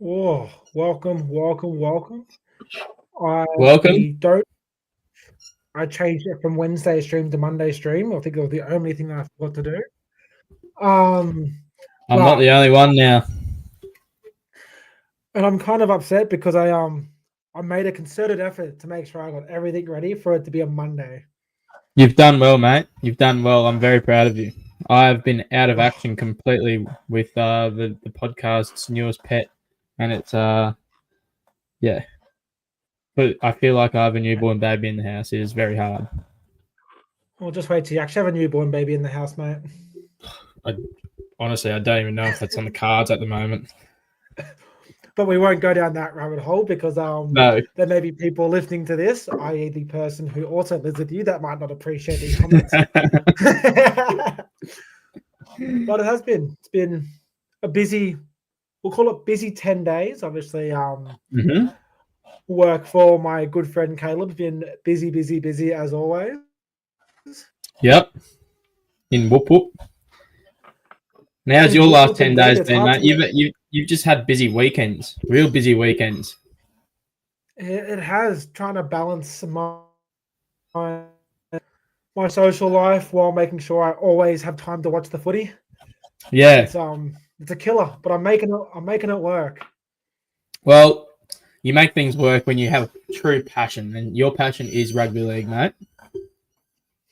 Oh, welcome, welcome, welcome. I Welcome. don't. I changed it from Wednesday stream to Monday stream. I think it was the only thing that I forgot to do. Um, I'm not but the only one now. and I'm kind of upset because I made a concerted effort to make sure I got everything ready for it to be a Monday. You've done well, mate. You've done well. I'm very proud of you. I've been out of Oh, action completely with the podcast's newest pet, and it's yeah. But I feel like I have a newborn baby in the house. It is very hard. well, just wait till you actually have a newborn baby in the house, mate. I, honestly, I don't even know if that's on the cards at the moment. But we won't go down that rabbit hole because No. there may be people listening to this, i.e., the person who also lives with you, that might not appreciate these comments. But it's been a busy, we'll call it busy 10 days. Obviously, hmm work for my good friend Caleb's been busy, busy, busy as always. Yep. In whoop whoop. Now's In your whoop last whoop 10 indeed, days it's been, hard mate? to get. You've just had busy weekends, real busy weekends. It has trying to balance my my social life while making sure I always have time to watch the footy. Yeah. It's a killer, but I'm making it work. Well, you make things work when you have true passion, and your passion is rugby league, mate.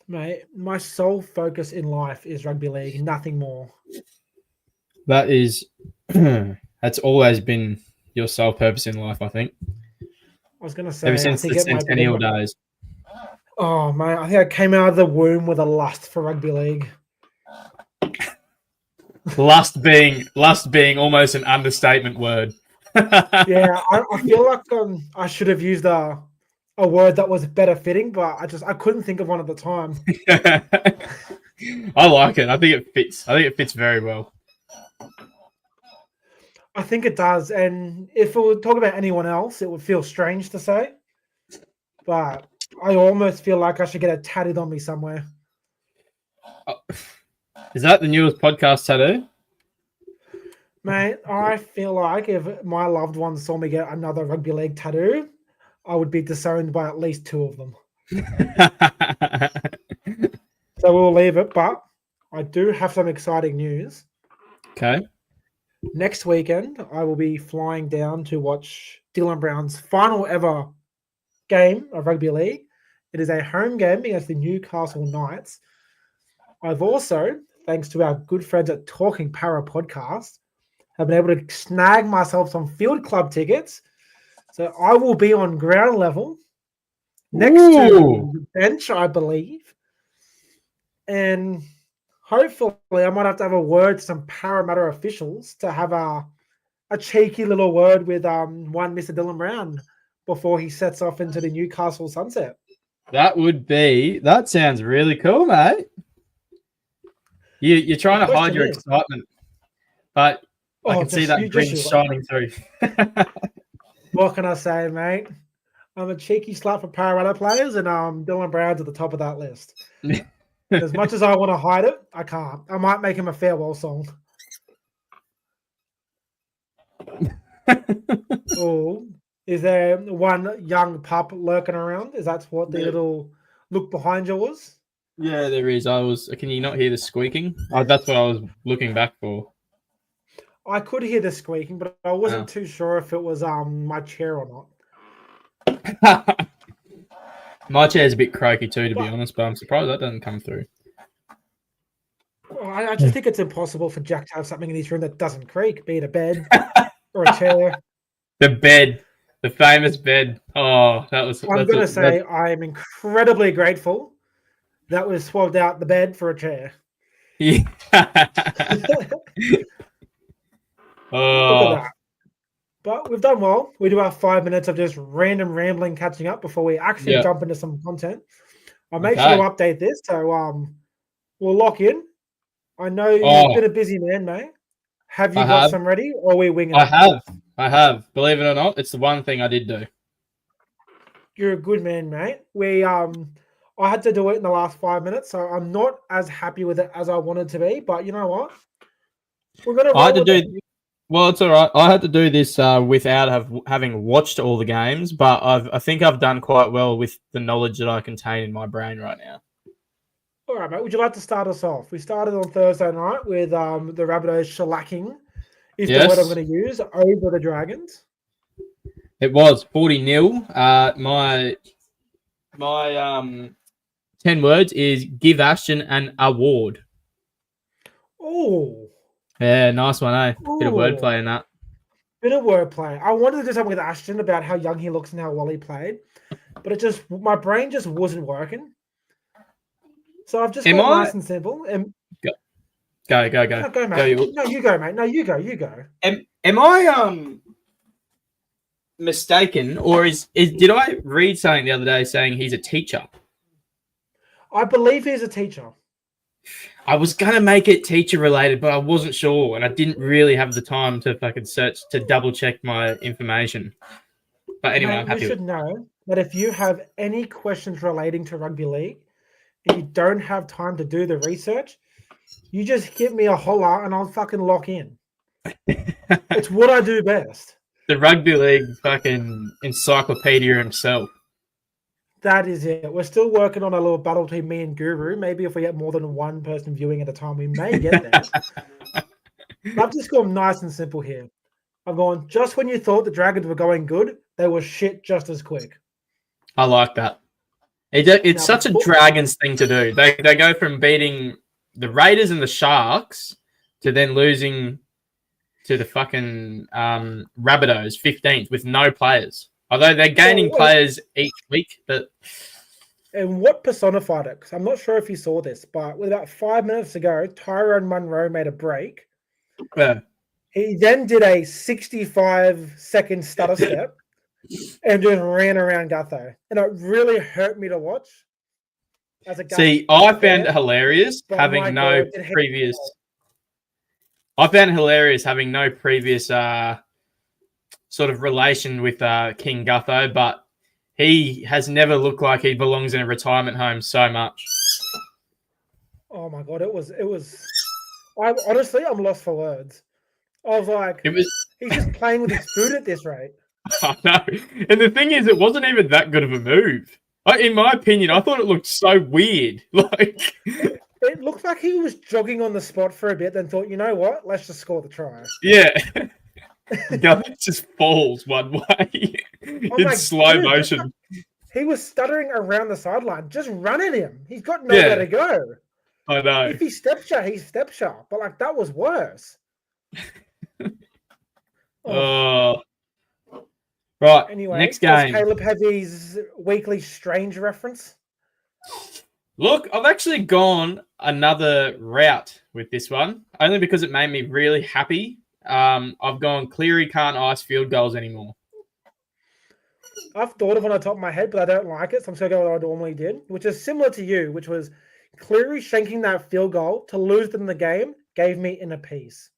Mate, my sole focus in life is rugby league, nothing more. That is, that's always been your sole purpose in life, I think, I was gonna ever say, I since the think it might be centennial days. oh man, I think I came out of the womb with a lust for rugby league. Lust being almost an understatement word. Yeah, I feel like I should have used a word that was better fitting, but I couldn't think of one at the time. I like it. I think it fits. I think it fits very well. I think it does, and if it would talk about anyone else, it would feel strange to say, but I almost feel like I should get it tatted on me somewhere. Is that the newest podcast tattoo? Mate, I feel like if my loved ones saw me get another rugby league tattoo, I would be disowned by at least two of them. So we'll leave it, but I do have some exciting news. Okay. Next weekend, I will be flying down to watch Dylan Brown's final ever game of rugby league. It is a home game against the Newcastle Knights. I've also, thanks to our good friends at Talking Para podcast, have been able to snag myself some field club tickets. So I will be on ground level next to Ooh. the bench, I believe. And hopefully I might have to have a word to some Parramatta officials to have a cheeky little word with one Mr. Dylan Brown before he sets off into the Newcastle sunset. That sounds really cool, mate. You're The trying to hide question your is, excitement, but I oh, can see that just grin you wait. shining through. What can I say, mate? I'm a cheeky slap for Parramatta players, and Dylan Brown's at the top of that list. As much as I want to hide it, I can't. I might make him a farewell song. Oh, is there one young pup lurking around? Is that what the Yeah, little look behind you was? yeah, there is. Can you not hear the squeaking? Oh, that's what I was looking back for. I could hear the squeaking, but I wasn't too sure if it was my chair or not. My chair's a bit croaky too, to be But honest, but I'm surprised that doesn't come through. I just think it's impossible for Jack to have something in his room that doesn't creak, be it a bed or a chair. The bed, the famous bed. Oh, I'm gonna say I am incredibly grateful that we swapped out the bed for a chair. yeah. Look at Oh, that. But we've done well. We do have 5 minutes of just random rambling catching up before we actually yeah. jump into some content. I'll make sure to Okay. update this. So we'll lock in. I know you've Oh, been a busy man, mate. Have you I got have. some ready or are we winging I it? have. I have. Believe it or not, it's the one thing I did do. You're a good man, mate. I had to do it in the last 5 minutes, so I'm not as happy with it as I wanted to be, but you know what? We're gonna I had roll to with do. it. Well, it's all right. I had to do this without having watched all the games, but I think I've done quite well with the knowledge that I contain in my brain right now. All right, mate. Would you like to start us off? We started on Thursday night with the Rabbitohs shellacking, is the word I'm Yes. going to use, over the Dragons. It was 40-0. My 10 words is give Ashton an award. Oh, Yeah, nice one, eh? Bit of Ooh. wordplay in that. bit of wordplay. I wanted to do something with Ashton about how young he looks and how well he played, but my brain just wasn't working. So I've just got nice and simple. And Go. no, go, mate. No, you go, mate. No, you go. Am I mistaken, or did I read something the other day saying he's a teacher? I believe he's a teacher. I was gonna make it teacher related, but I wasn't sure, and I didn't really have the time to fucking search to double check my information. But anyway, Mate, I'm happy. You should know that if you have any questions relating to rugby league and you don't have time to do the research, you just give me a holler and I'll fucking lock in. It's what I do best. The rugby league fucking encyclopedia himself. That is it. We're still working on a little battle team, me and Guru. Maybe if we get more than one person viewing at a time, we may get there. I've just gone nice and simple here. I've gone, just when you thought the Dragons were going good, they were shit just as quick. I like that. It's such a Dragons thing to do. They go from beating the Raiders and the Sharks to then losing to the fucking Rabbitohs 15th with no players. Although they're gaining players each week, but and what personified it? Because I'm not sure if you saw this, but with about 5 minutes to go, Tyrone Munro made a break. Yeah. He then did a 65-second stutter step and just ran around Gutho, and it really hurt me to watch. As a See, I found it hilarious having no previous. I found it hilarious having no previous sort of relation with King Gutho, but he has never looked like he belongs in a retirement home so much. Oh my god, it was. I'm lost for words. I was like, he's just playing with his food at this rate. I know, and the thing is, it wasn't even that good of a move. In my opinion, I thought it looked so weird. It looked like he was jogging on the spot for a bit, then thought, you know what? Let's just score the try. Yeah. It just falls one way in slow motion. He was stuttering around the sideline. Just run at him. He's got nowhere to go. I know. If he steps you, he steps you. But that was worse. Oh. Right. Anyway, next game. Does Caleb have his weekly Strange reference? Look, I've actually gone another route with this one, only because it made me really happy. I've gone Cleary can't ice field goals anymore. I've thought of it on the top of my head, but I don't like it, so I'm still going what I normally did, which is similar to you, which was Cleary shanking that field goal to lose them the game gave me inner peace.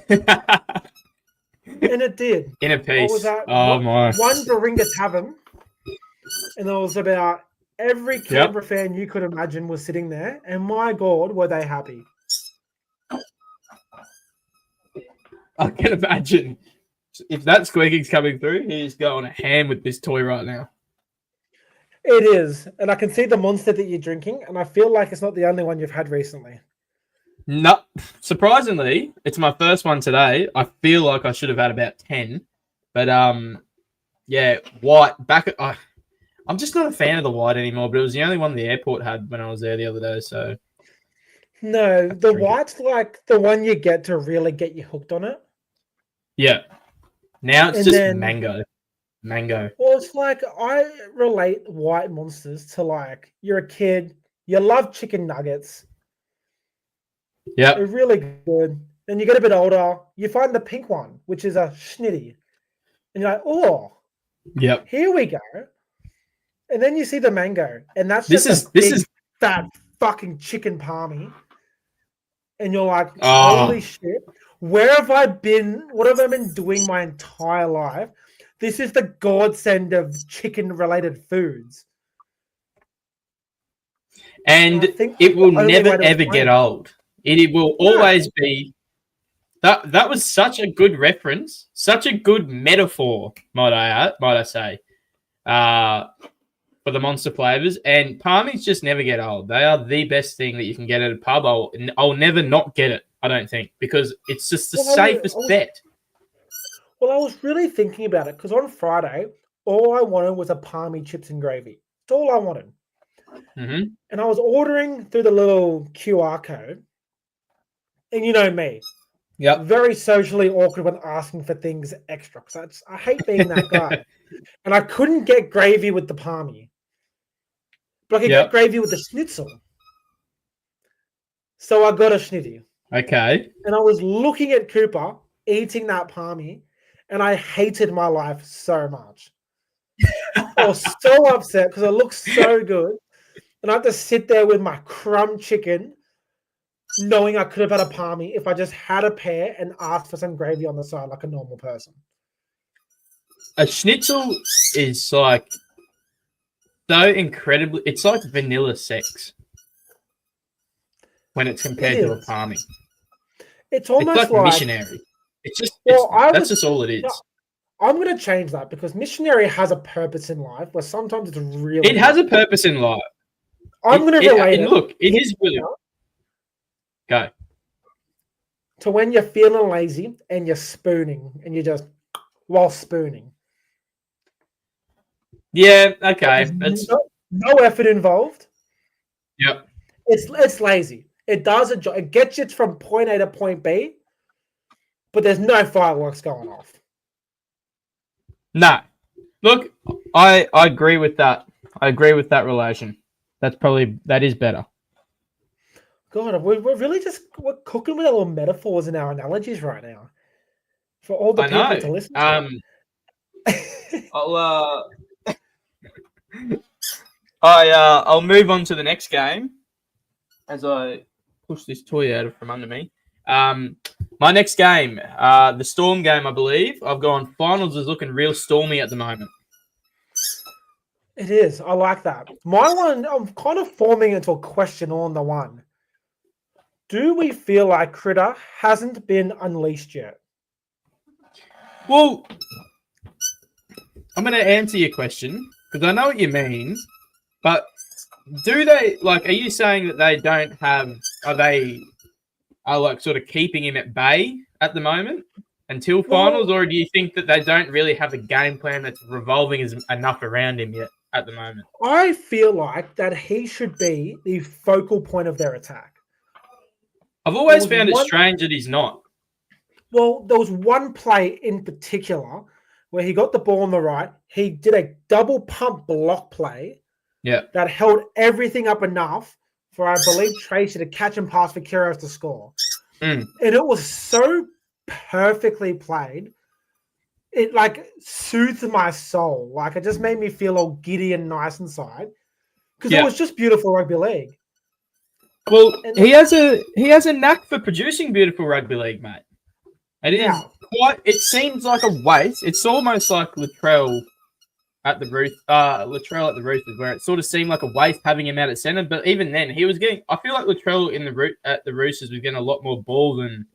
And it did. Inner peace. Was that? My. One Baringa Tavern, and there was about every Canberra fan you could imagine was sitting there, and my God, were they happy. I can imagine. If that squeaking's coming through, he's going a ham with this toy right now. It is. And I can see the monster that you're drinking, and I feel like it's not the only one you've had recently. No. Surprisingly, it's my first one today. I feel like I should have had about 10. But, white. I'm just not a fan of the white anymore, but it was the only one the airport had when I was there the other day, so... No, the white's like the one you get to really get you hooked on it. Yeah. Now it's just mango. Mango. Well, it's like I relate white monsters to you're a kid, you love chicken nuggets. Yeah. They're really good. Then you get a bit older, you find the pink one, which is a schnitty. And you're like, oh, yep. Here we go. And then you see the mango, and that's fat fucking chicken palmy. And you're like, holy shit, where have I been? What have I been doing my entire life? This is the godsend of chicken-related foods. And it will never, ever get old. It will always be that. That was such a good reference, such a good metaphor, might I say, for the monster flavors. And palmies just never get old. They are the best thing that you can get at a pub. I'll never not get it. I don't think, because it's just the safest bet. Well, I was really thinking about it because on Friday, all I wanted was a palmy chips and gravy. That's all I wanted. Mm-hmm. And I was ordering through the little QR code. And you know me. Yep. Very socially awkward when asking for things extra. Because I hate being that guy. And I couldn't get gravy with the palmy. But I could get gravy with the schnitzel. So I got a schnitty. Okay. And I was looking at Cooper eating that palmy. And I hated my life so much. I was so upset because it looked so good. And I had to sit there with my crumb chicken, knowing I could have had a palmy if I just had a pear and asked for some gravy on the side like a normal person. A schnitzel is like so incredibly. It's like vanilla sex when it's compared to a palmy. It's almost like missionary. It's just that's just all it is. I'm going to change that because missionary has a purpose in life where sometimes it's really. It has a purpose in life. I'm going to relate it. Look, it is really. Go. To when you're feeling lazy and you're spooning and you're just while spooning. Yeah, okay. That's no effort involved. Yep. It's lazy. It does a job. It gets you from point A to point B, but there's no fireworks going off. No. Look, I agree with that. I agree with that relation. That is better. God, we're really we're cooking with our little metaphors and our analogies right now for all the people to listen to. I'll move on to the next game as I push this toy out from under me. My next game, the Storm game, I believe. I've gone finals is looking real stormy at the moment. It is. I like that. My one, I'm kind of forming into a question on the one. Do we feel like Critter hasn't been unleashed yet? Well, I'm going to answer your question because I know what you mean, but do they, like, are you saying that they don't have, are like sort of keeping him at bay at the moment until finals, or do you think that they don't really have a game plan that's revolving enough around him yet at the moment? I feel like that he should be the focal point of their attack. I've always found it strange that he's not. Well, there was one play in particular where he got the ball on the right. He did a double pump block play that held everything up enough for, I believe, Tracy to catch and pass for Kyrgios to score. And it was so perfectly played. It, like, soothed my soul. Like, it just made me feel all giddy and nice inside. Because it was just beautiful rugby league. Well, he has a knack for producing beautiful rugby league, mate. It is quite. It seems like a waste. It's almost like Latrell at the Roosters, where it sort of seemed like a waste having him out at centre. But even then, he was getting. I feel like Latrell at the Roosters was getting a lot more ball than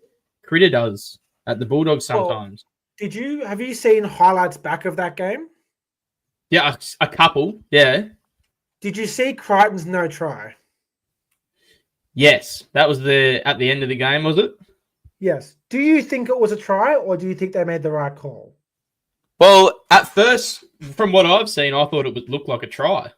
Critter does at the Bulldogs sometimes. Well, have you seen highlights back of that game? Yeah, a couple. Yeah. Did you see Crichton's no try? Yes, that was at the end of the game, was it? Yes. Do you think it was a try, or do you think they made the right call? Well, at first, from what I've seen, I thought it would look like a try.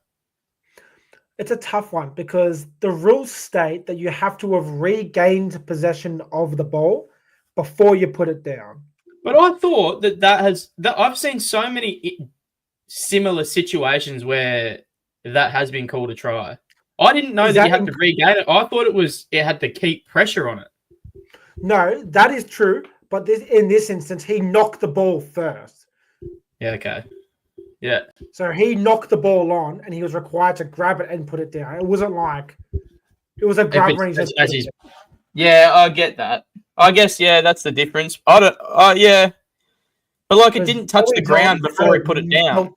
It's a tough one because the rules state that you have to have regained possession of the ball before you put it down. But I thought that I've seen so many similar situations where that has been called a try. I didn't know that you had to regain it. I thought it had to keep pressure on it. No, that is true. But in this instance, he knocked the ball first. Yeah, okay. Yeah. So he knocked the ball on and he was required to grab it and put it down. It wasn't like it was a grab when he just Yeah, I get that. I guess, that's the difference. Yeah. But like it didn't touch the ground before he put it down.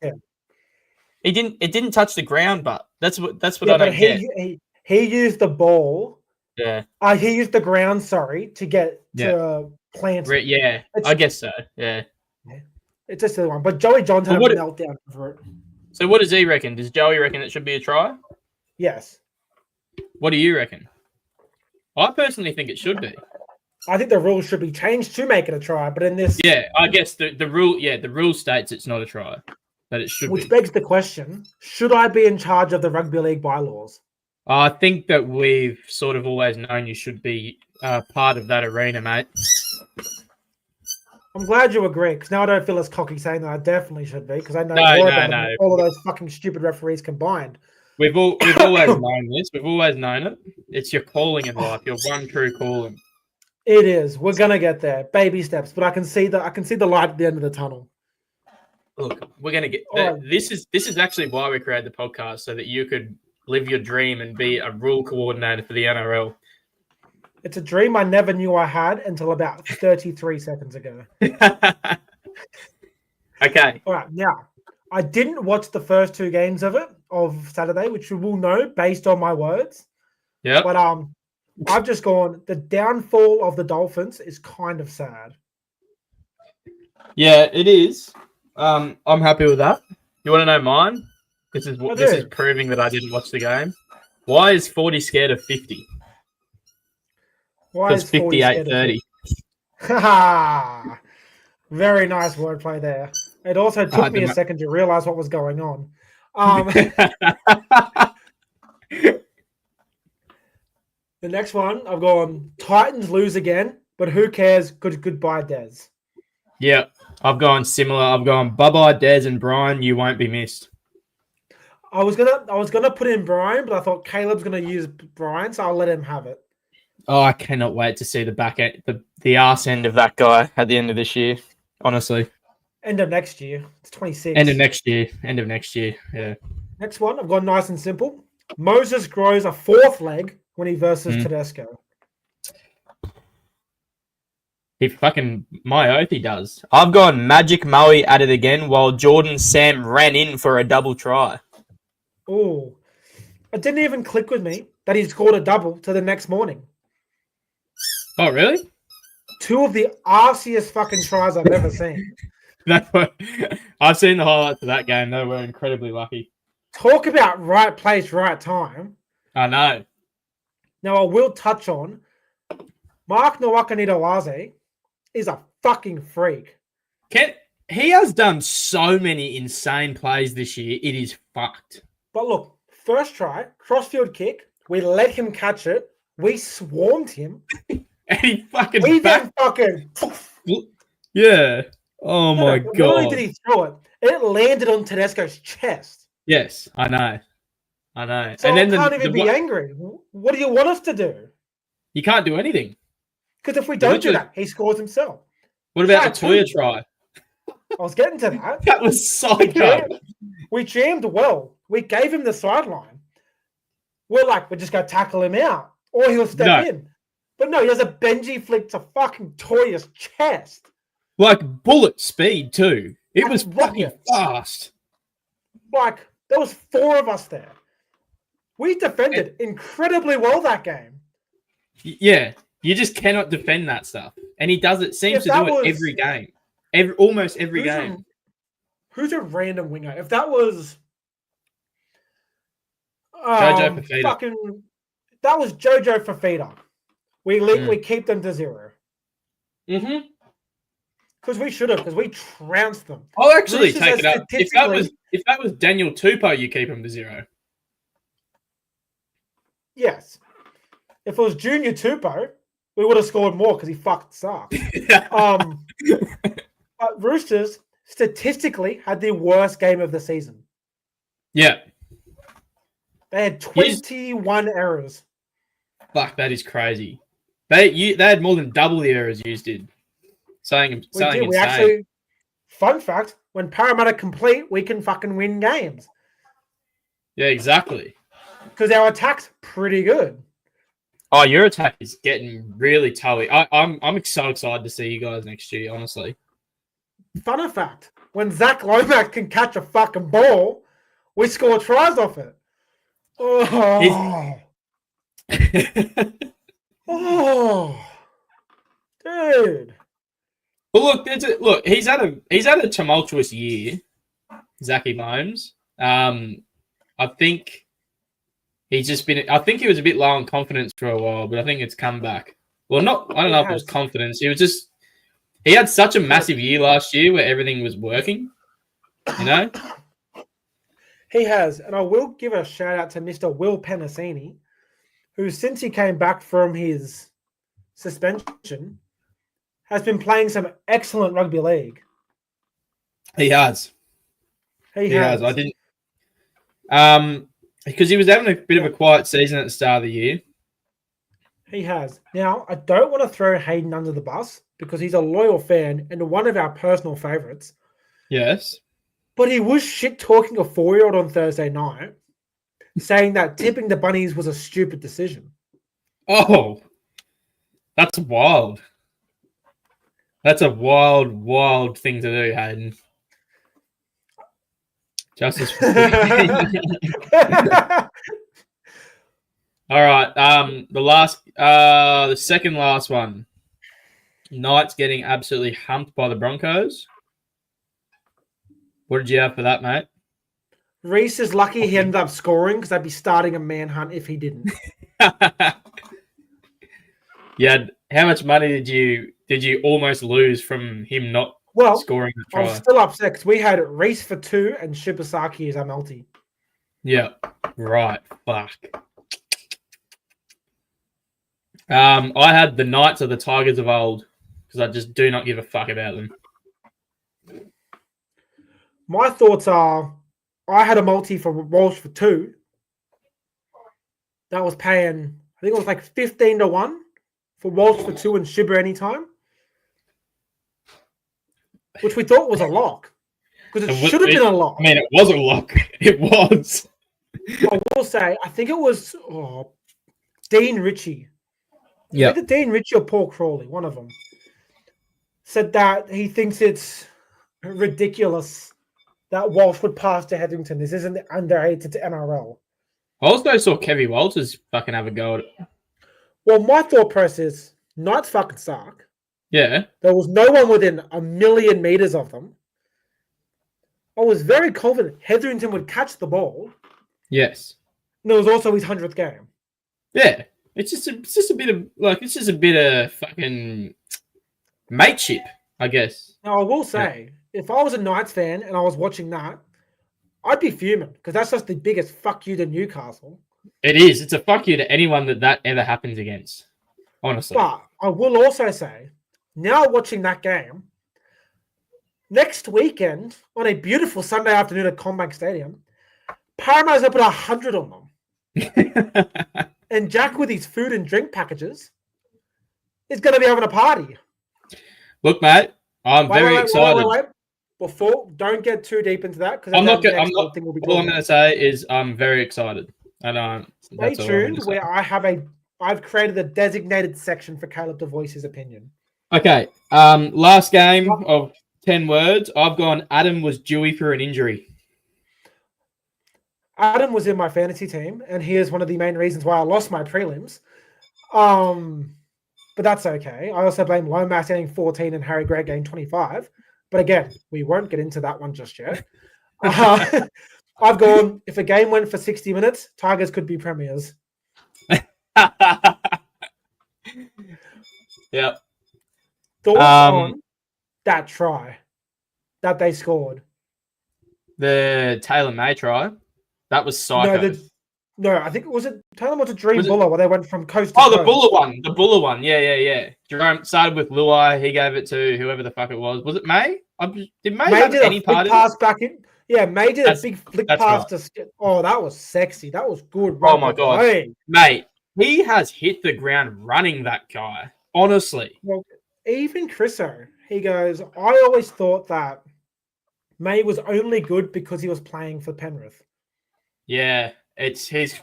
It didn't touch the ground, but that's what I don't get. He used the ball Yeah. He used the ground, to get Yeah. to plant. Yeah, I guess so. Yeah. It's just the one. But Joey Johns had a But meltdown for it. So what does he reckon? Does Joey reckon it should be a try? Yes. What do you reckon? I personally think it should be. I think the rules should be changed to make it a try, but in this... Yeah, I guess the rule states it's not a try, but it should Which be. begs the question, should I be in charge of the rugby league bylaws? I think that we've sort of always known you should be part of that arena, mate. I'm glad you agree, because now I don't feel as cocky saying that I definitely should be, because I know No, more no, about no. it than all of those fucking stupid referees combined. We've always known this. We've always known it. It's your calling in life, your one true calling. It is. We're gonna get there, baby steps. But I can see the light at the end of the tunnel. Look, we're gonna get. Right. This is actually why we created the podcast, so that you could live your dream and be a rule coordinator for the NRL. It's a dream I never knew I had until about 33 seconds ago. Okay. All right. Now, I didn't watch the first 2 games of Saturday, which you will know based on my words. Yeah. But I've just gone, the downfall of the Dolphins is kind of sad. Yeah, it is. I'm happy with that. You want to know mine? This is proving that I didn't watch the game. Why is 40 scared of 50? Why is 58-30? Haha. Very nice wordplay there. It also took me a second to realize what was going on. The next one, I've gone Titans lose again, but who cares? Goodbye, Dez. Yeah, I've gone similar. I've gone bye-bye, Dez and Brian. You won't be missed. I was gonna put in Brian, but I thought Caleb's gonna use Brian, so I'll let him have it. Oh, I cannot wait to see the back end, the arse end of that guy at the end of this year. Honestly, end of next year. It's 26. End of next year. Yeah. Next one, I've gone nice and simple. Moses grows a 4th leg when he versus Tedesco. He fucking, my oath, he does. I've gone Magic Maui at it again while Jordan Sam ran in for a double try. Oh, it didn't even click with me that he scored a double to the next morning. Oh, really? 2 of the arsiest fucking tries I've ever seen. I've seen the highlights of that game. They were incredibly lucky. Talk about right place, right time. I know. Now, I will touch on Mark Nwakanitawaze is a fucking freak. He has done so many insane plays this year. It is fucked. But look, first try, crossfield kick. We let him catch it. We swarmed him. And he fucking... Yeah. Oh, my God. Not only did he throw it, it landed on Tedesco's chest. Yes, I know. So and then I can't even be angry. What do you want us to do? You can't do anything. Because if we don't do that, he scores himself. What about the Toya try? I was getting to that. That was psycho. We jammed well. We gave him the sideline. We're just going to tackle him out. Or he'll step in. But no, he has a Benji flick to fucking Toya's chest. Like bullet speed, too. It was fucking fast. There was 4 of us there. We defended incredibly well that game. Yeah, you just cannot defend that stuff. And he does it, seems to do it every game. Almost every game. Who's a random winger? If that was... Jojo Fafita. That was Jojo Fafita. We keep them to 0. Mm-hmm. Because we should have, because we trounced them. I'll actually take it up. If that was Daniel Tupou, you keep him to 0. Yes. If it was Junior Tupou, we would have scored more because he fucked sucked. Roosters statistically had the worst game of the season. Yeah. They had 21 errors. Fuck, that is crazy. They had more than double the errors you did. We actually, fun fact, when Parramatta complete, we can fucking win games. Yeah, exactly. Because our attack's pretty good. Oh, your attack is getting really toughy. I'm so excited to see you guys next year, honestly. Fun fact, when Zach Lomax can catch a fucking ball, we score tries off it. Oh. Oh, dude. But look, he's had a tumultuous year, Zachy Momes. I think he's just been. I think he was a bit low on confidence for a while, but I think it's come back. Well, not. I don't know if it was confidence. He was just. He had such a massive year last year where everything was working. You know. He has, and I will give a shout out to Mr. Will Penasini, who since he came back from his suspension has been playing some excellent rugby league. He has. He has. I didn't. Because he was having a bit of a quiet season at the start of the year. He has. Now, I don't want to throw Hayden under the bus because he's a loyal fan and one of our personal favourites. Yes. But he was shit talking a 4-year-old on Thursday night, saying that tipping the Bunnies was a stupid decision. Oh, that's wild. That's a wild, wild thing to do, Hayden. Justice for All right. The second last one. Knights getting absolutely humped by the Broncos. What did you have for that, mate? Reese is lucky he ended up scoring because I'd be starting a manhunt if he didn't. Yeah. How much money did you almost lose from him not scoring the try? I'm still upset because we had Reese for 2 and Shibasaki as our multi. Yeah. Right. Fuck. I had the Knights of the Tigers of old because I just do not give a fuck about them. My thoughts are, I had a multi for Walsh for 2. That was paying, I think it was like 15-1 for Walsh for 2 and Shibber anytime, which we thought was a lock because it should have been a lock. I mean, it was a lock. It was. I will say, I think it was Dean Ritchie. Yeah, either Dean Ritchie or Paul Crawley, one of them, said that he thinks it's ridiculous that Walsh would pass to Hetherington. This isn't underrated to NRL. I also saw Kevin Walters fucking have a go at it. Well, my thought process is Knights fucking suck. Yeah. There was no one within 1,000,000 meters of them. I was very confident Hetherington would catch the ball. Yes. And it was also his 100th game. Yeah. It's just a bit of fucking mateship, I guess. Now, I will say, if I was a Knights fan and I was watching that, I'd be fuming because that's just the biggest fuck you to Newcastle. It is. It's a fuck you to anyone that ever happens against, honestly. But I will also say, now watching that game, next weekend on a beautiful Sunday afternoon at CommBank Stadium, Parrama's going to put 100 on them. And Jack, with his food and drink packages, is going to be having a party. Look, mate, I'm very excited. Wait. Before, don't get too deep into that because I'm not. All I'm going to say is I'm very excited. And stay tuned. Where I've created a designated section for Caleb to voice his opinion. Okay. Last game of 10 words. I've gone. Adam was due for an injury. Adam was in my fantasy team, and he is one of the main reasons why I lost my prelims. But that's okay. I also blame Lomas getting 14 and Harry Gregg getting 25. But again, we won't get into that one just yet. I've gone, if a game went for 60 minutes, Tigers could be premiers. Yeah. Thoughts on that try that they scored? The Taylor May try? That was psycho. No, I think it was Taylor was a Dream Buller where they went from coast to coast. The Buller one. The Buller one. Yeah. Jerome started with Luai. He gave it to whoever the fuck it was. Was it May? Did May have any part of it? Back in? Yeah, May did a big flick pass to... Oh, that was sexy. That was good. Oh, my God. Hey. Mate, he has hit the ground running, that guy. Honestly. Well, even Chriso, he goes, I always thought that May was only good because he was playing for Penrith. Yeah, he's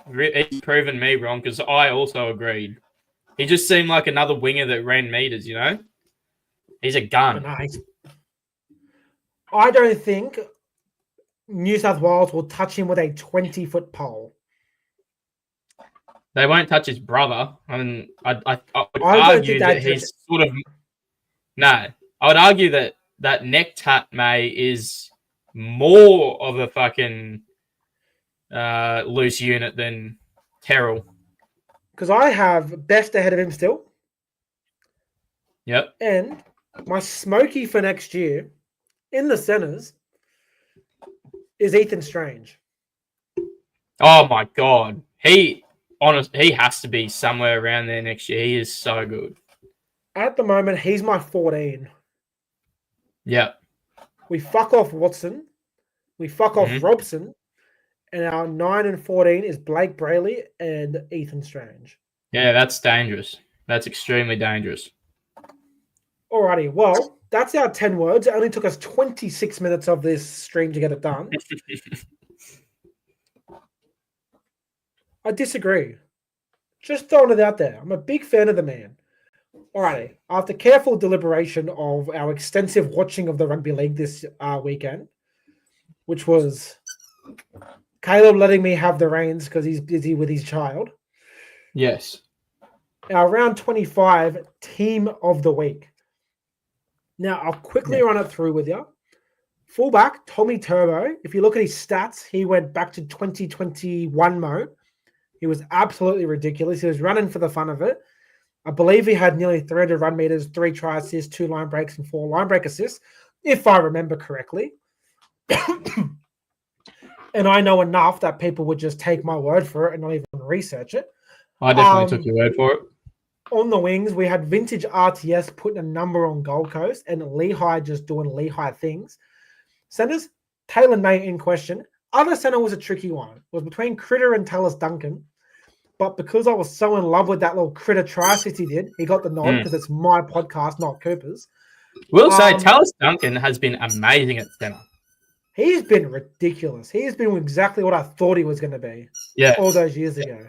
proven me wrong because I also agreed. He just seemed like another winger that ran meters, you know? He's a gun. I don't think New South Wales will touch him with a 20-foot pole. They won't touch his brother. I mean, I would I don't argue think that that he's sort of no. I would argue that neck tat May is more of a fucking loose unit than Terrell. because I have Best ahead of him still, Yep. and my smoky for next year in the centers is Ethan Strange. Oh my god, he has to be somewhere around there next year. He is so good. At the moment, he's my 14. Yep. We fuck off Watson. We fuck off Mhm. Robson. And our 9 and 14 is Blake Brayley and Ethan Strange. Yeah, that's dangerous. That's extremely dangerous. Alrighty, well, that's our 10 words. It only took us 26 minutes of this stream to get it done. I disagree. Just throwing it out there. I'm a big fan of the man. Alrighty, after careful deliberation of our extensive watching of the rugby league this weekend, which was Caleb letting me have the reins because he's busy with his child. Yes. Our round 25 team of the week. Now, I'll quickly run it through with you. Fullback, Tommy Turbo. If you look at his stats, he went back to 2021 mode. He was absolutely ridiculous. He was running for the fun of it. I believe he had nearly 300 run meters, 3 try assists, 2 line breaks, and 4 line break assists, if I remember correctly. And I know enough that people would just take my word for it and not even research it. I definitely took your word for it. On the wings, we had Vintage RTS putting a number on Gold Coast and Lehigh just doing Lehigh things. Centers, Taylor May in question. Other center was a tricky one. It was between Critter and Tallis Duncan. But because I was so in love with that little Critter try assist he did, he got the nod because it's my podcast, not Cooper's. We'll say Tallis Duncan has been amazing at center. He's been ridiculous. He's been exactly what I thought he was going to be all those years ago.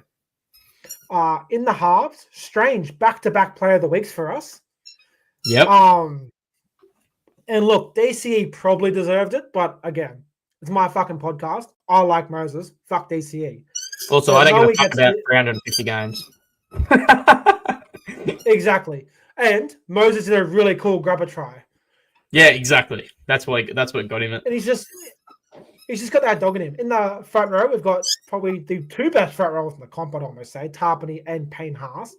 In the halves, Strange, back-to-back player of the weeks for us. Yep. And look, DCE probably deserved it, but again, it's my fucking podcast. I like Moses. Fuck DCE. Also, I don't give a fuck about 350 games. Exactly. And Moses did a really cool grubber try. Yeah, exactly. That's what got him it. And he's just got that dog in him. In the front row, we've got probably the 2 best front rows in the comp, I'd almost say, Tarpany and Payne Haas.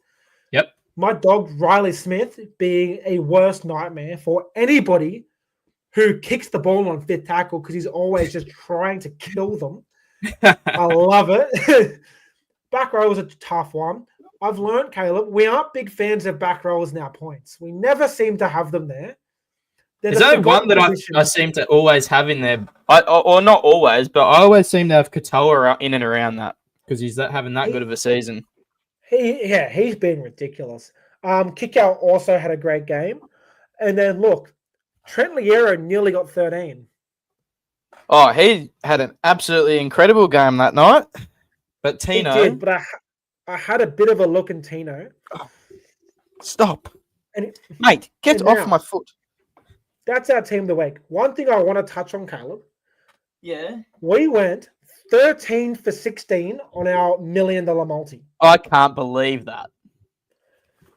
Yep. My dog, Riley Smith, being a worst nightmare for anybody who kicks the ball on 5th tackle because he's always just trying to kill them. I love it. Back row was a tough one. I've learned, Caleb, we aren't big fans of back rows in our points. We never seem to have them there. There's only one that I seem to always have in there, or not always, but I always seem to have Katoa in and around that because he's having that good of a season. He's been ridiculous. Kickout also had a great game. And then look, Trent Liero nearly got 13. Oh, he had an absolutely incredible game that night. But Tino... He did, but I had a bit of a look in Tino. Oh, stop. Mate, get off my foot. That's our team of the week. One thing I want to touch on, Caleb. Yeah. We went 13 for 16 on our $1 million multi. I can't believe that.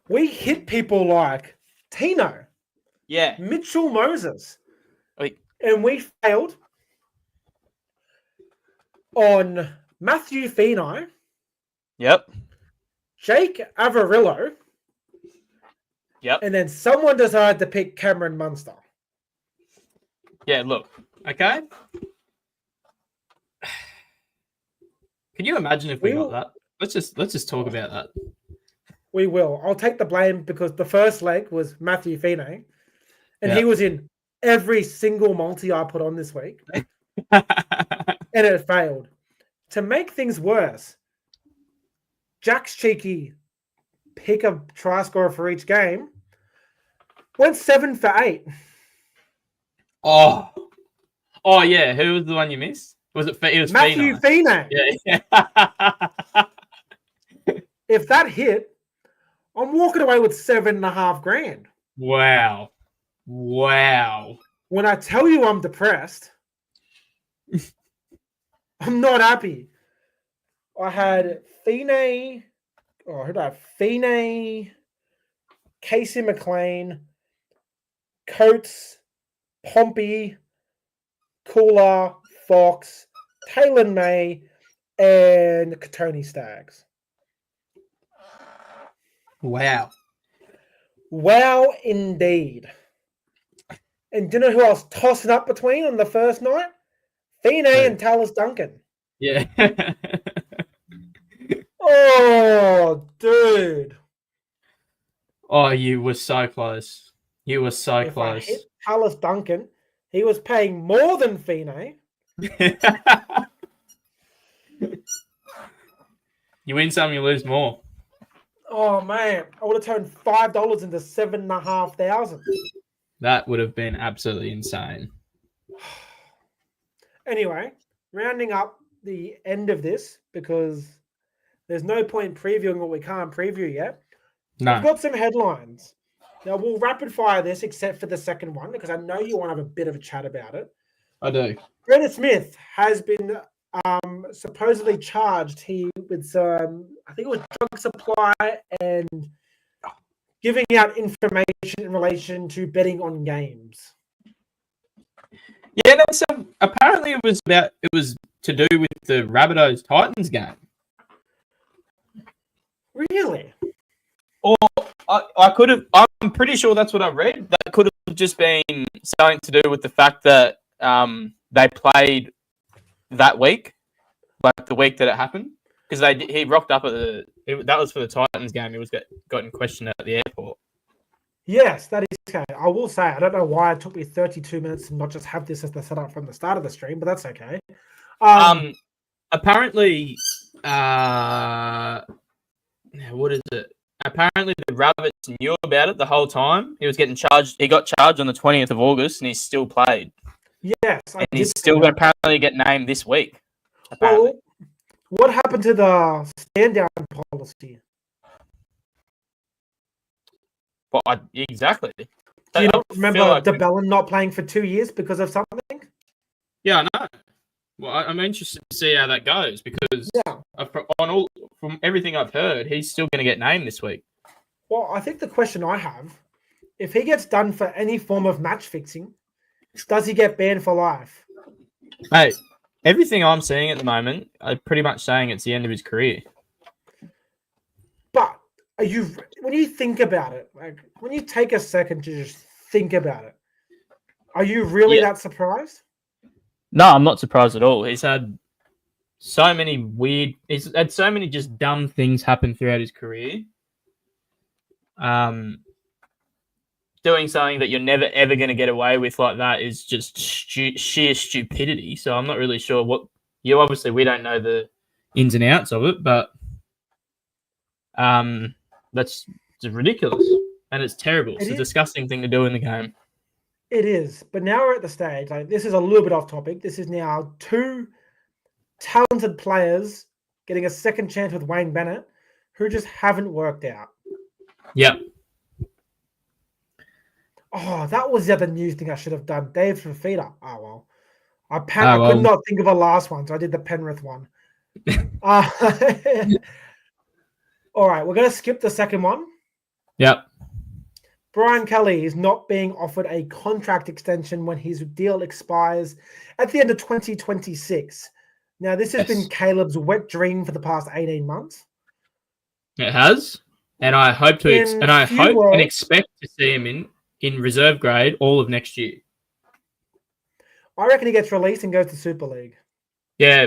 We hit people like Tino. Yeah. Mitchell Moses. And we failed on Matthew Feeney. Yep. Jake Avarillo. Yep. And then someone decided to pick Cameron Munster. Yeah, look. Okay. Can you imagine if we got that? Let's just talk about that. We will. I'll take the blame because the first leg was Matthew Feeney. And he was in every single multi I put on this week. And it failed. To make things worse, Jack's cheeky pick a try scorer for each game went 7 for 8. Oh yeah. Who was the one you missed? It was Matthew Feeney. Yeah. If that hit, I'm walking away with $7,500. Wow. When I tell you I'm depressed, I'm not happy. I had Feeney, who do I have? Fine, Casey McLean, Coates, Pompey, Cooler, Fox, Taylor May, and Katoni Staggs. Wow. Wow, indeed. And do you know who I was tossing up between on the first night? Fine and Tallis Duncan. Yeah. Oh, dude. Oh, you were so close. You were so If I close. hit Tallis Duncan, he was paying more than Fine. You win some, you lose more. Oh, man. I would have turned $5 into $7,500. That would have been absolutely insane. Anyway, rounding up the end of this, because there's no point in previewing what we can't preview yet. No. I've got some headlines. Now, we'll rapid fire this except for the second one, because I know you want to have a bit of a chat about it. I do. Brendan Smith has been supposedly charged with some, I think it was drug supply and giving out information in relation to betting on games. Yeah, no, so apparently it was to do with the Rabbitohs Titans game. Really? Or I could have. I'm pretty sure that's what I read. That could have just been something to do with the fact that they played that week, like the week that it happened, because he rocked up at that was for the Titans game. He was got in question at the airport. Yes, that is okay. I will say, I don't know why it took me 32 minutes to not just have this as the setup from the start of the stream, but that's okay. Apparently, what is it? Apparently, the Rabbits knew about it the whole time. He was getting charged. He got charged on the 20th of August, and he still played. Yes, and he's still going to apparently get named this week. Apparently. Well, what happened to the stand-down policy? Well, exactly. Do you not remember DeBellin not playing for 2 years because of something? Yeah, I know. Well, I'm interested to see how that goes because from everything I've heard, he's still going to get named this week. Well, I think the question I have, if he gets done for any form of match fixing, does he get banned for life? Hey, everything I'm seeing at the moment, I'm pretty much saying it's the end of his career. But when you think about it, like when you take a second to just think about it, are you really that surprised? No, I'm not surprised at all. He's had so many just dumb things happen throughout his career. Doing something that you're never ever going to get away with like that is just sheer stupidity. So I'm not really sure obviously we don't know the ins and outs of it, but that's just ridiculous and it's terrible. It's a disgusting thing to do in the game. It is, but now we're at the stage, like this is a little bit off topic. This is now two talented players getting a second chance with Wayne Bennett who just haven't worked out. Yep. Oh, that was the other news thing I should have done. Dave Fafita. Oh, well. I could not think of a last one, so I did the Penrith one. All right, we're going to skip the second one. Yep. Brian Kelly is not being offered a contract extension when his deal expires at the end of 2026. Now, this has been Caleb's wet dream for the past 18 months. It has, and I hope and expect to see him in reserve grade all of next year. I reckon he gets released and goes to Super League. Yeah,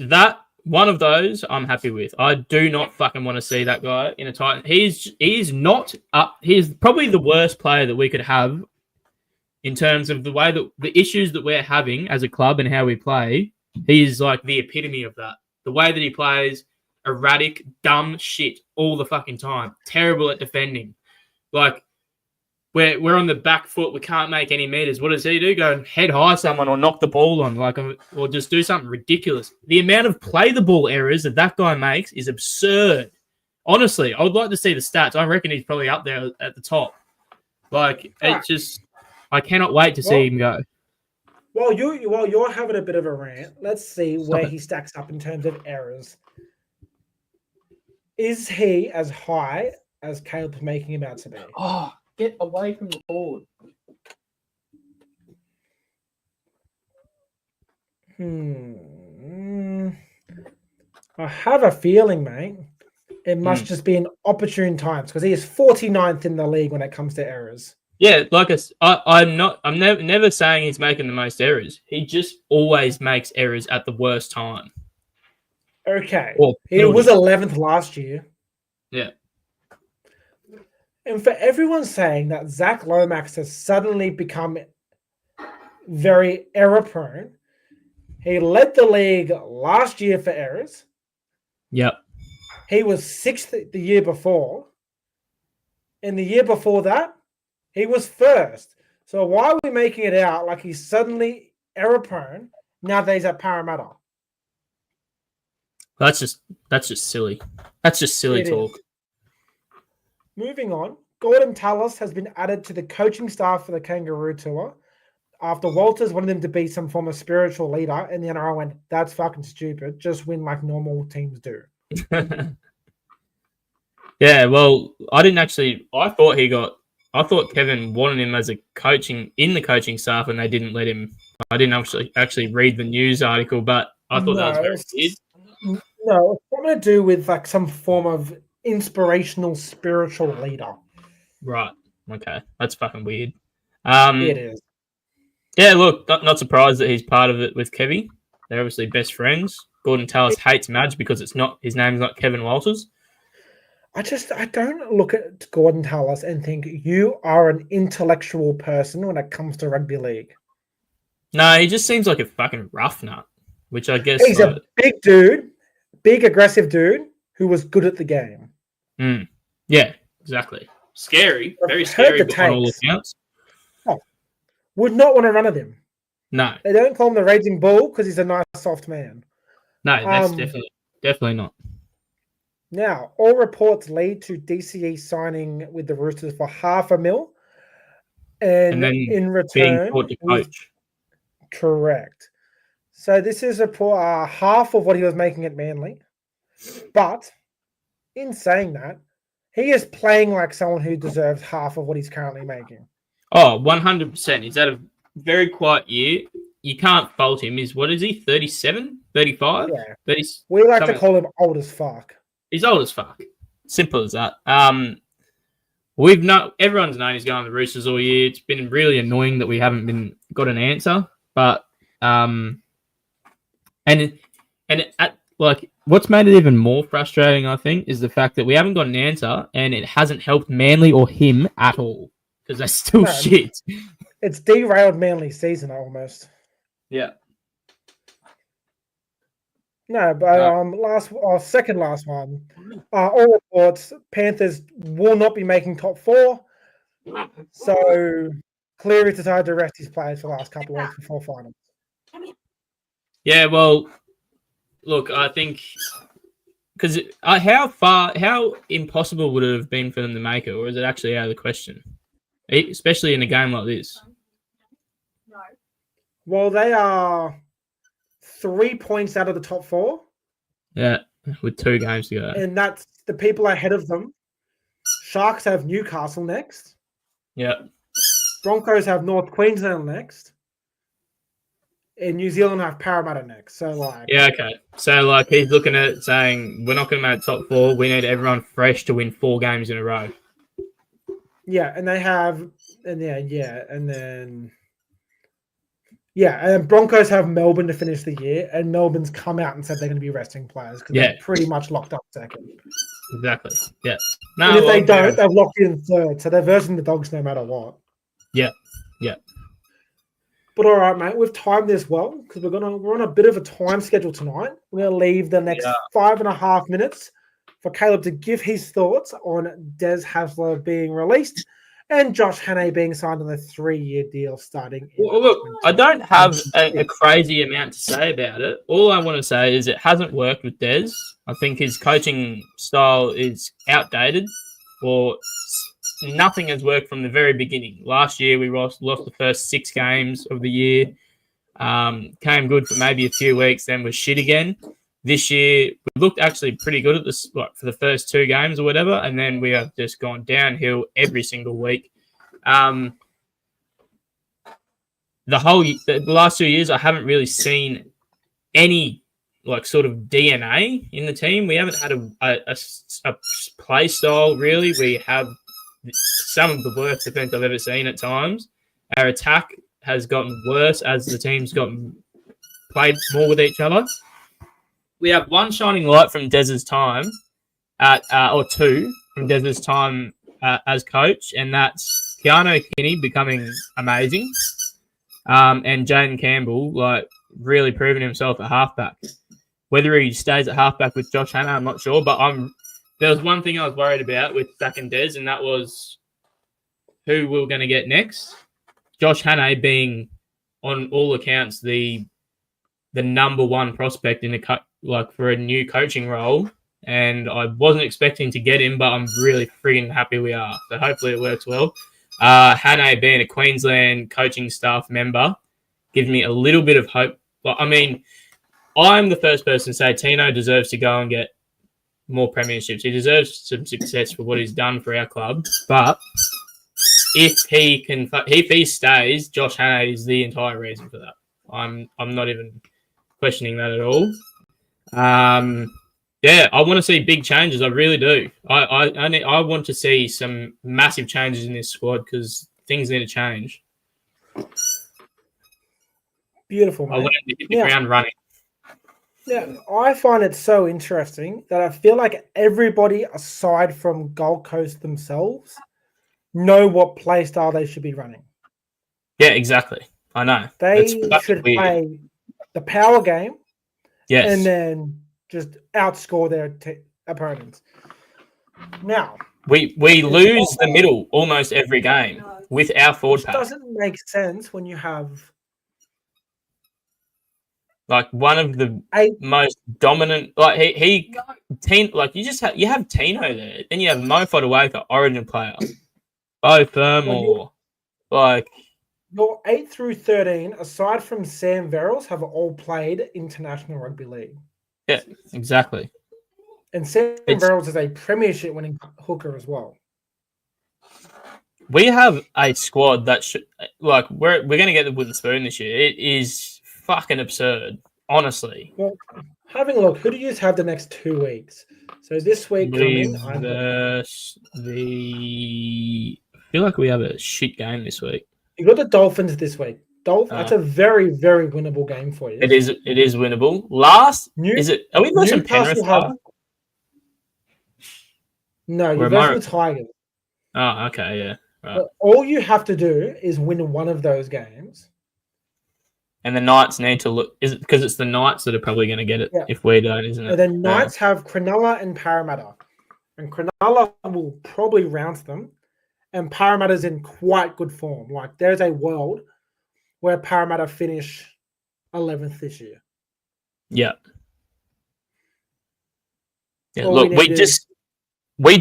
that one of those I'm happy with. I do not fucking want to see that guy in a Titan. He's not up. He's probably the worst player that we could have in terms of the way that the issues that we're having as a club and how we play. He's like the epitome of that. The way that he plays, erratic, dumb shit all the fucking time. Terrible at defending. Like, we're on the back foot. We can't make any meters. What does he do? Go head high someone or knock the ball on, or just do something ridiculous. The amount of play the ball errors that guy makes is absurd. Honestly, I would like to see the stats. I reckon he's probably up there at the top. It's just, I cannot wait to see him go. While you're having a bit of a rant, let's see where he stacks up in terms of errors. Is he as high as Caleb's making him out to be? Oh, get away from the board. I have a feeling, mate. It must just be in opportune times because he is 49th in the league when it comes to errors. Yeah, like I'm never saying he's making the most errors. He just always makes errors at the worst time. Okay. Or He was 11th last year. Yeah. And for everyone saying that Zach Lomax has suddenly become very error prone, he led the league last year for errors. Yep. He was 6th the year before. And the year before that, he was 1st. So why are we making it out like he's suddenly error prone now that he's at Parramatta? That's just silly. That's just silly talk. Moving on, Gordon Tallis has been added to the coaching staff for the Kangaroo Tour after Walters wanted him to be some form of spiritual leader, and the NRL went, "That's fucking stupid. Just win like normal teams do." Yeah, well, I thought Kevin wanted him as a coaching staff, and they didn't let him. I didn't actually read the news article, but I thought that was very weird. No, it's something to do with like some form of inspirational spiritual leader. Right. Okay. That's fucking weird. It is. Yeah, look, not surprised that he's part of it with Kevy. They're obviously best friends. Gordon Tallis hates Madge because his name's not Kevin Walters. I don't look at Gordon Tallis and think you are an intellectual person when it comes to rugby league. No, he just seems like a fucking rough nut, which I guess he's a big dude, big aggressive dude who was good at the game. Yeah, exactly. Scary, very scary on all accounts. Would not want to run at him. No. They don't call him the Raging Bull because he's a nice, soft man. No, that's definitely not. Now, all reports lead to DCE signing with the Roosters for $500,000. And then in return, being taught to coach. Correct. So this is half of what he was making at Manly. But in saying that, he is playing like someone who deserves half of what he's currently making. Oh, 100%. He's had a very quiet year. You can't fault him. What is he, 37, 35? Yeah. 30, we like to call him old as fuck. He's old as fuck. Simple as that. Everyone's known he's going to the Roosters all year. It's been really annoying that we haven't got an answer. But what's made it even more frustrating, I think, is the fact that we haven't got an answer and it hasn't helped Manly or him at all because they're still shit. It's derailed Manly's season almost. Yeah. No, but second last one. All reports, Panthers will not be making top 4. So Cleary decided to rest his players for the last couple of weeks before finals. Yeah, well, look, I think because how impossible would it have been for them to make it, or is it actually out of the question, especially in a game like this? No. Well, they are 3 points out of the top 4. Yeah, with 2 games to go, and that's the people ahead of them. Sharks have Newcastle next. Yeah. Broncos have North Queensland next. And New Zealand have Parramatta next. So yeah, okay. So he's looking at it saying we're not going to make top 4. We need everyone fresh to win 4 games in a row. Yeah, and and Broncos have Melbourne to finish the year, and Melbourne's come out and said they're going to be resting players because they're pretty much locked up second. Exactly. Yeah. No, and if they don't, they've locked in third, so they're versing the Dogs no matter what. Yeah. Yeah. But all right, mate, we've timed this well because we're on a bit of a time schedule tonight. We're going to leave the next 5.5 minutes for Caleb to give his thoughts on Des Hasler being released and Josh Hannay being signed on a 3-year deal starting. Well, look, I don't have a crazy amount to say about it. All I want to say is it hasn't worked with Des. I think his coaching style is outdated, or nothing has worked from the very beginning. Last year, we lost the first 6 games of the year. Came good for maybe a few weeks, then was shit again. this year we looked actually pretty good at this, like, for the first 2 games or whatever, and then we have just gone downhill every single week. The last 2 years, I haven't really seen any like sort of DNA in the team. We haven't had a play style really. We have some of the worst defense I've ever seen at times. Our attack has gotten worse as the team's gotten played more with each other. We have one shining light from Dez's time or 2 from Dez's time as coach, and that's Keanu Kinney becoming amazing, and Jane Campbell like really proving himself at halfback. Whether he stays at halfback with Josh Hannah, I'm not sure, but there was one thing I was worried about with Zach and Des, and that was who we were going to get next. Josh Hannah being, on all accounts, the number 1 prospect in for a new coaching role, and I wasn't expecting to get him, but I'm really friggin' happy we are. So hopefully it works well. Hannah being a Queensland coaching staff member gives me a little bit of hope. But I mean, I'm the first person to say Tino deserves to go and get more premierships. He deserves some success for what he's done for our club. But if he stays, Josh Hannah is the entire reason for that. I'm not even questioning that at all. Yeah, I want to see big changes. I really do. I want to see some massive changes in this squad because things need to change. Beautiful, mate. I want him to hit the ground running. Yeah, I find it so interesting that I feel like everybody aside from Gold Coast themselves know what play style they should be running. Yeah, exactly. I know. They should play the power game, yes, and then just outscore their opponents. Now, we lose the middle almost every game with our forward pack. It doesn't make sense when you have like one of the most dominant. Like you have Tino there, then you have Mo Fotuaika, Origin player, Bo Fermor, like. Your 8 through 13, aside from Sam Verrills, have all played international rugby league. Yeah, exactly. And Sam Verrills is a premiership winning hooker as well. We have a squad that should we're going to get the wooden spoon this year. It is fucking absurd, honestly. Well, having a look, who do you have the next 2 weeks? So this week coming, I feel like we have a shit game this week. You got the Dolphins this week. That's a very, very winnable game for you. It is winnable. Are we versus Penrith? No, you're versus the Tigers. Oh, okay, yeah. Right. But all you have to do is win one of those games. And the Knights need to look. Is it because it's the Knights that are probably going to get it if we don't, isn't it? And then Knights have Cronulla and Parramatta. And Cronulla will probably rounce them. And Parramatta's in quite good form. Like, there's a world where Parramatta finish 11th this year. Yeah. Yeah. Look, honestly, we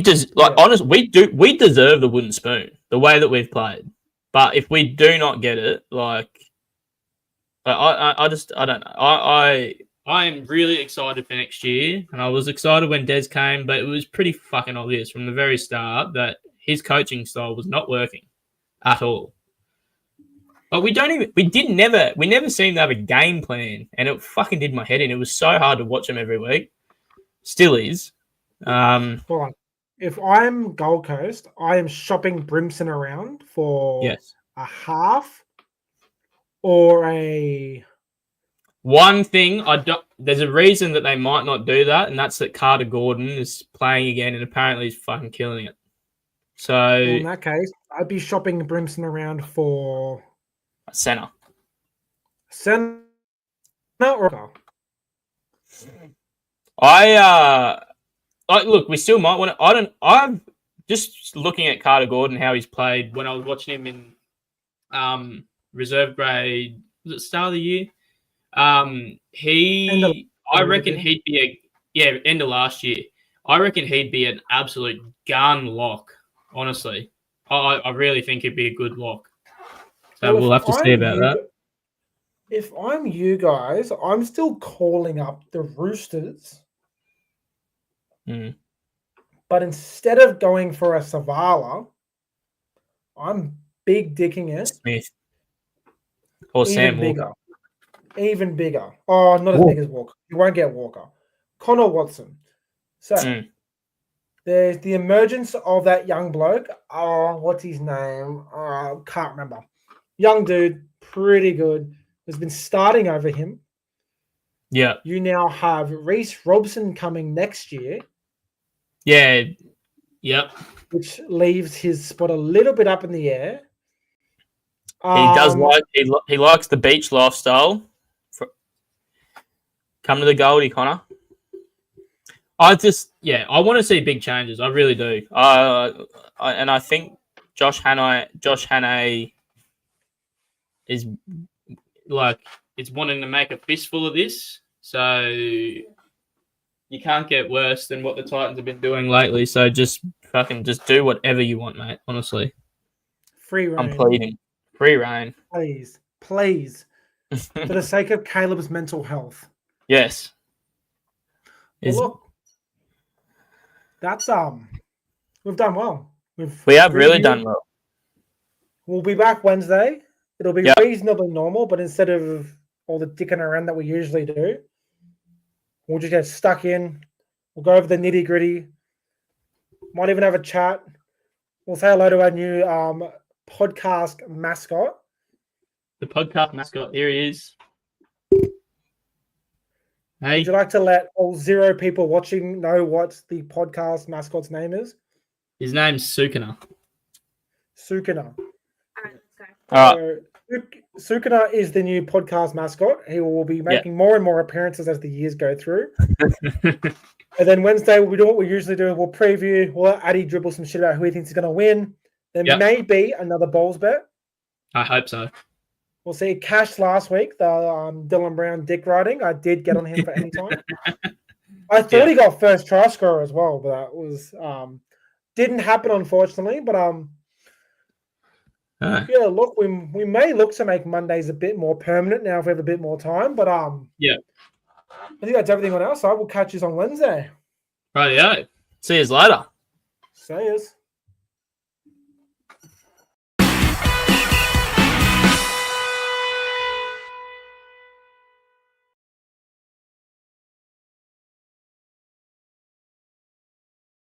deserve the wooden spoon the way that we've played. But if we do not get it, like, I don't know. I am really excited for next year, and I was excited when Des came, but it was pretty fucking obvious from the very start that his coaching style was not working at all. But we never seemed to have a game plan, and it fucking did my head in. It was so hard to watch him every week. Still is. Well, if I'm Gold Coast, I am shopping Brimson around for a half or a. One thing there's a reason that they might not do that, and that's that Carter Gordon is playing again, and apparently he's fucking killing it. So in that case, I'd be shopping Brimson around for a centre. Or look, we still might want to. I'm just looking at Carter Gordon, how he's played when I was watching him in reserve grade. Was it start of the year? I reckon he'd be end of last year. I reckon he'd be an absolute gun lock. Honestly, I really think he'd be a good lock. So we'll have to see about that. If I'm you guys, I'm still calling up the Roosters, Mm. but instead of going for a Savala, I'm big dicking it Smith or Sam even Walker. bigger. Even bigger. Oh, not as Ooh. big as Walker. You won't get Walker. Connor Watson. So Mm. there's the emergence of that young bloke. Oh, what's his name? Can't remember. Young dude, pretty good. Has been starting over him. Yeah. You now have Reece Robson coming next year, Yeah. Yep. which leaves his spot a little bit up in the air. He does he likes the beach lifestyle. Come to the Goldie, Connor. I want to see big changes. I really do. And I think Josh Hannay is like it's wanting to make a fistful of this. So you can't get worse than what the Titans have been doing lately. So just fucking just do whatever you want, mate. Honestly, Free reign. I'm pleading. Free reign. Please. For the sake of Caleb's mental health. Yes. Well, look, that's we've done well. We have really done well. We'll be back Wednesday. It'll be reasonably normal, but instead of all the dicking around that we usually do, we'll just get stuck in. We'll go over the nitty gritty. Might even have a chat. We'll say hello to our new podcast mascot. The podcast mascot. Here he is. Hey. Would you like to let all 0 people watching know what the podcast mascot's name is? His name's Sukana. Sukana. All right. Sukana is the new podcast mascot. He will be making more and more appearances as the years go through. And then Wednesday, we'll be doing what we usually do. We'll preview. We'll let Addy dribble some shit about who he thinks is going to win. There may be another bowls bet. I hope so. We'll see. Cash last week, the Dylan Brown dick riding. I did get on him for any time. I thought he got first try scorer as well, but that was didn't happen, unfortunately. But look, we may look to make Mondays a bit more permanent now if we have a bit more time. But I think that's everything on our side. We'll catch you on Wednesday. Rightio. See you later. See yous.